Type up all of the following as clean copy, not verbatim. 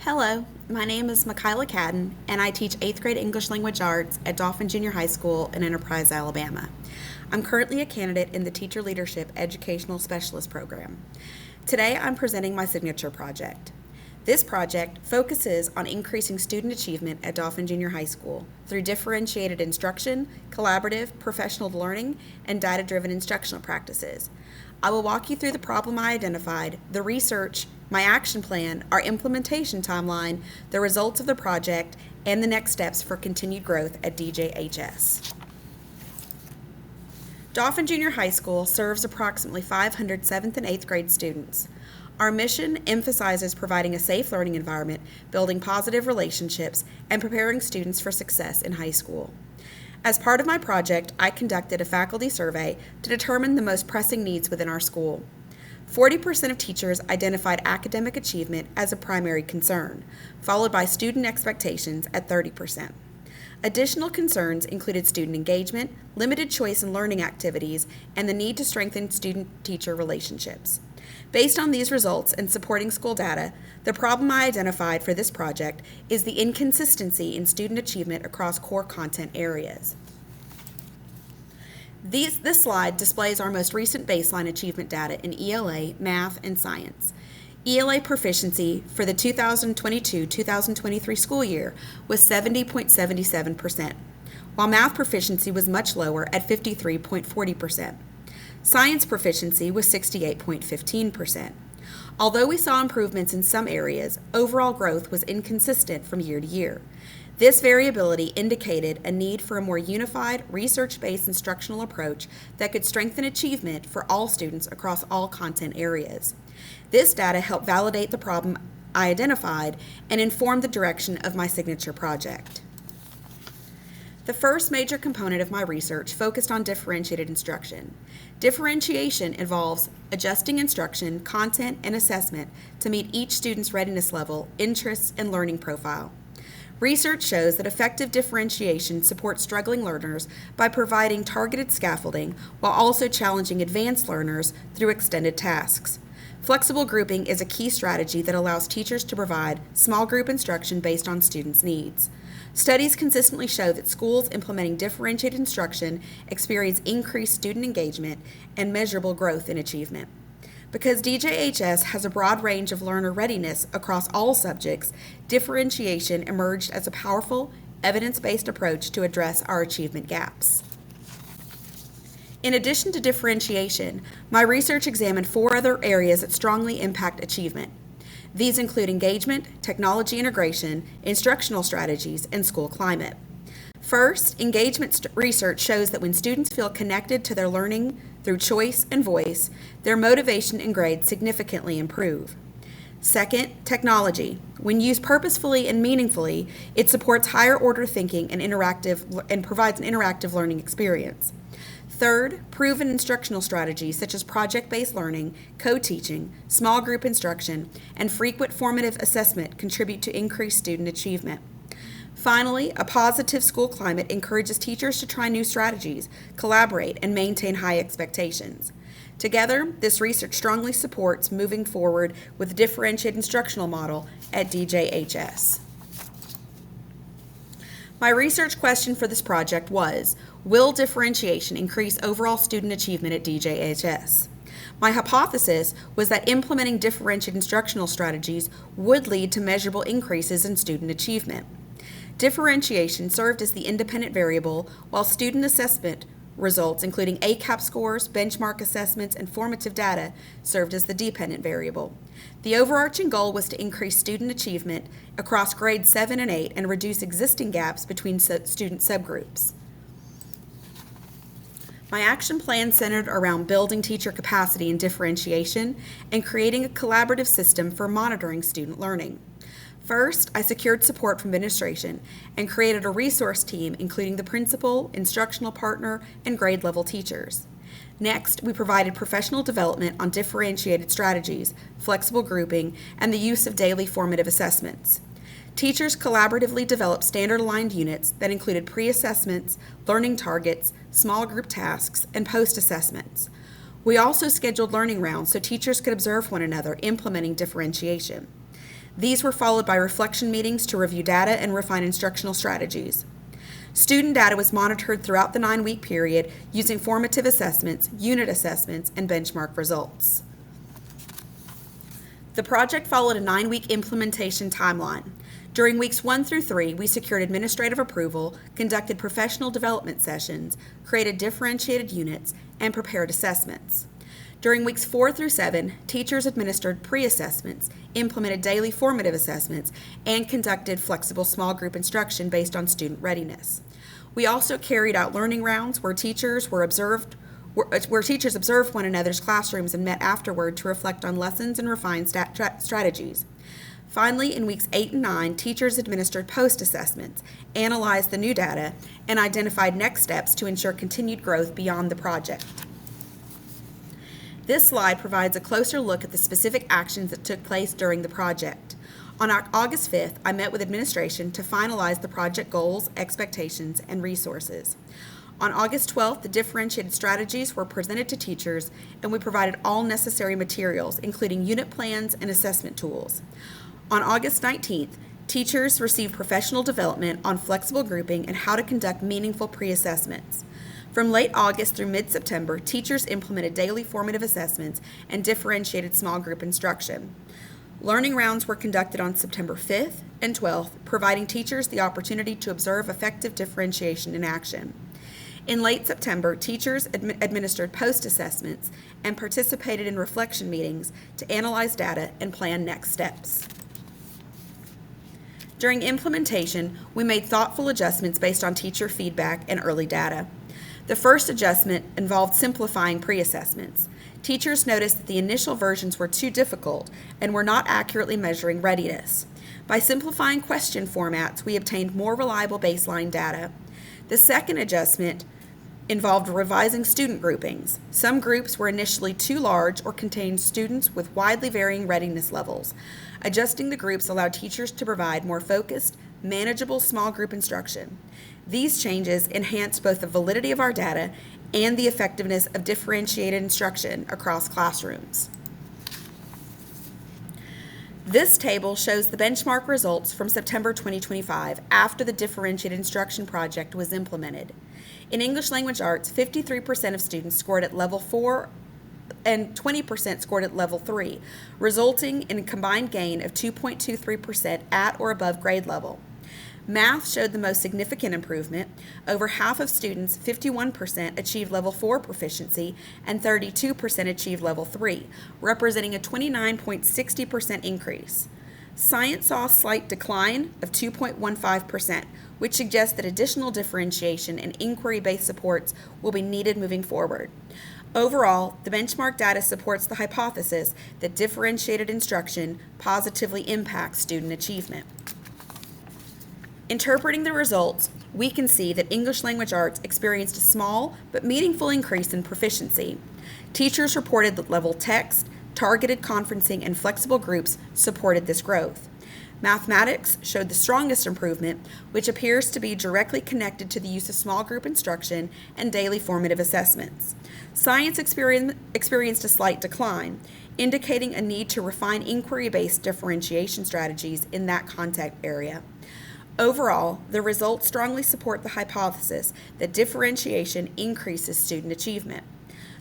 Hello, my name is Michaela Cadden, and I teach 8th grade English Language Arts at Dauphin Junior High School in Enterprise, Alabama. I'm currently a candidate in the Teacher Leadership Educational Specialist Program. Today I'm presenting my signature project. This project focuses on increasing student achievement at Dauphin Junior High School through differentiated instruction, collaborative, professional learning, and data-driven instructional practices. I will walk you through the problem I identified, the research, my action plan, our implementation timeline, the results of the project, and the next steps for continued growth at DJHS. Dauphin Junior High School serves approximately 500 7th and 8th grade students. Our mission emphasizes providing a safe learning environment, building positive relationships, and preparing students for success in high school. As part of my project, I conducted a faculty survey to determine the most pressing needs within our school. 40% of teachers identified academic achievement as a primary concern, followed by student expectations at 30%. Additional concerns included student engagement, limited choice in learning activities, and the need to strengthen student-teacher relationships. Based on these results and supporting school data, the problem I identified for this project is the inconsistency in student achievement across core content areas. This slide displays our most recent baseline achievement data in ELA, math, and science. ELA proficiency for the 2022-2023 school year was 70.77%, while math proficiency was much lower at 53.40%. Science proficiency was 68.15%. Although we saw improvements in some areas, overall growth was inconsistent from year to year. This variability indicated a need for a more unified, research-based instructional approach that could strengthen achievement for all students across all content areas. This data helped validate the problem I identified and inform the direction of my signature project. The first major component of my research focused on differentiated instruction. Differentiation involves adjusting instruction, content, and assessment to meet each student's readiness level, interests, and learning profile. Research shows that effective differentiation supports struggling learners by providing targeted scaffolding while also challenging advanced learners through extended tasks. Flexible grouping is a key strategy that allows teachers to provide small group instruction based on students' needs. Studies consistently show that schools implementing differentiated instruction experience increased student engagement and measurable growth in achievement. Because DJHS has a broad range of learner readiness across all subjects, differentiation emerged as a powerful, evidence-based approach to address our achievement gaps. In addition to differentiation, my research examined 4 other areas that strongly impact achievement. These include engagement, technology integration, instructional strategies, and school climate. First, engagement research shows that when students feel connected to their learning through choice and voice, their motivation and grades significantly improve. Second, technology. When used purposefully and meaningfully, it supports higher order thinking and provides an interactive learning experience. Third, proven instructional strategies such as project-based learning, co-teaching, small group instruction, and frequent formative assessment contribute to increased student achievement. Finally, a positive school climate encourages teachers to try new strategies, collaborate, and maintain high expectations. Together, this research strongly supports moving forward with a differentiated instructional model at DJHS. My research question for this project was, will differentiation increase overall student achievement at DJHS? My hypothesis was that implementing differentiated instructional strategies would lead to measurable increases in student achievement. Differentiation served as the independent variable, while student assessment results, including ACAP scores, benchmark assessments, and formative data, served as the dependent variable. The overarching goal was to increase student achievement across grades 7 and 8 and reduce existing gaps between student subgroups. My action plan centered around building teacher capacity in differentiation and creating a collaborative system for monitoring student learning. First, I secured support from administration and created a resource team including the principal, instructional partner, and grade level teachers. Next, we provided professional development on differentiated strategies, flexible grouping, and the use of daily formative assessments. Teachers collaboratively developed standard-aligned units that included pre-assessments, learning targets, small group tasks, and post-assessments. We also scheduled learning rounds so teachers could observe one another implementing differentiation. These were followed by reflection meetings to review data and refine instructional strategies. Student data was monitored throughout the 9-week period using formative assessments, unit assessments, and benchmark results. The project followed a 9-week implementation timeline. During weeks 1 through 3, we secured administrative approval, conducted professional development sessions, created differentiated units, and prepared assessments. During weeks 4 through 7, teachers administered pre-assessments, implemented daily formative assessments, and conducted flexible small group instruction based on student readiness. We also carried out learning rounds where teachers observed one another's classrooms and met afterward to reflect on lessons and refine strategies. Finally, in weeks 8 and 9, teachers administered post-assessments, analyzed the new data, and identified next steps to ensure continued growth beyond the project. This slide provides a closer look at the specific actions that took place during the project. On August 5th, I met with administration to finalize the project goals, expectations, and resources. On August 12th, the differentiated strategies were presented to teachers, and we provided all necessary materials, including unit plans and assessment tools. On August 19th, teachers received professional development on flexible grouping and how to conduct meaningful pre-assessments. From late August through mid-September, teachers implemented daily formative assessments and differentiated small group instruction. Learning rounds were conducted on September 5th and 12th, providing teachers the opportunity to observe effective differentiation in action. In late September, teachers administered post-assessments and participated in reflection meetings to analyze data and plan next steps. During implementation, we made thoughtful adjustments based on teacher feedback and early data. The first adjustment involved simplifying pre-assessments. Teachers noticed that the initial versions were too difficult and were not accurately measuring readiness. By simplifying question formats, we obtained more reliable baseline data. The second adjustment involved revising student groupings. Some groups were initially too large or contained students with widely varying readiness levels. Adjusting the groups allowed teachers to provide more focused, manageable small group instruction. These changes enhanced both the validity of our data and the effectiveness of differentiated instruction across classrooms. This table shows the benchmark results from September 2025 after the differentiated instruction project was implemented. In English Language Arts, 53% of students scored at level 4 and 20% scored at level 3, resulting in a combined gain of 2.23% at or above grade level. Math showed the most significant improvement. Over half of students, 51%, achieved level 4 proficiency and 32% achieved level 3, representing a 29.60% increase. Science saw a slight decline of 2.15%, which suggests that additional differentiation and inquiry-based supports will be needed moving forward. Overall, the benchmark data supports the hypothesis that differentiated instruction positively impacts student achievement. Interpreting the results, we can see that English Language Arts experienced a small but meaningful increase in proficiency. Teachers reported that level text, targeted conferencing, and flexible groups supported this growth. Mathematics showed the strongest improvement, which appears to be directly connected to the use of small group instruction and daily formative assessments. Science experienced a slight decline, indicating a need to refine inquiry-based differentiation strategies in that content area. Overall, the results strongly support the hypothesis that differentiation increases student achievement.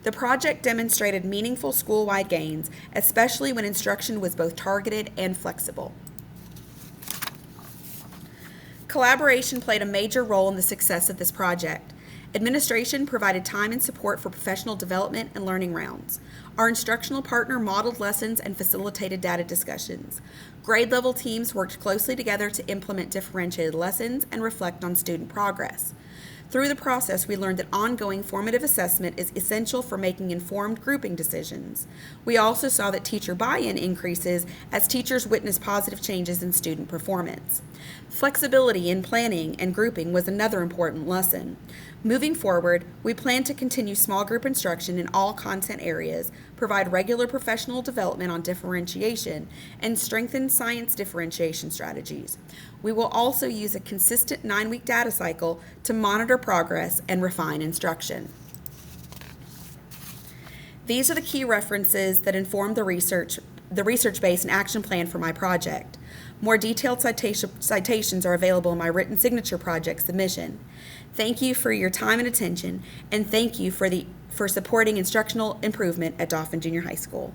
The project demonstrated meaningful school-wide gains, especially when instruction was both targeted and flexible. Collaboration played a major role in the success of this project. Administration provided time and support for professional development and learning rounds. Our instructional partner modeled lessons and facilitated data discussions. Grade level teams worked closely together to implement differentiated lessons and reflect on student progress. Through the process, we learned that ongoing formative assessment is essential for making informed grouping decisions. We also saw that teacher buy-in increases as teachers witnessed positive changes in student performance. Flexibility in planning and grouping was another important lesson. Moving forward, we plan to continue small group instruction in all content areas, provide regular professional development on differentiation, and strengthen science differentiation strategies. We will also use a consistent 9-week data cycle to monitor progress and refine instruction. These are the key references that inform the research the research base and action plan for my project. More detailed citations are available in my written signature project submission. Thank you for your time and attention, and thank you for supporting instructional improvement at Dauphin Junior High School.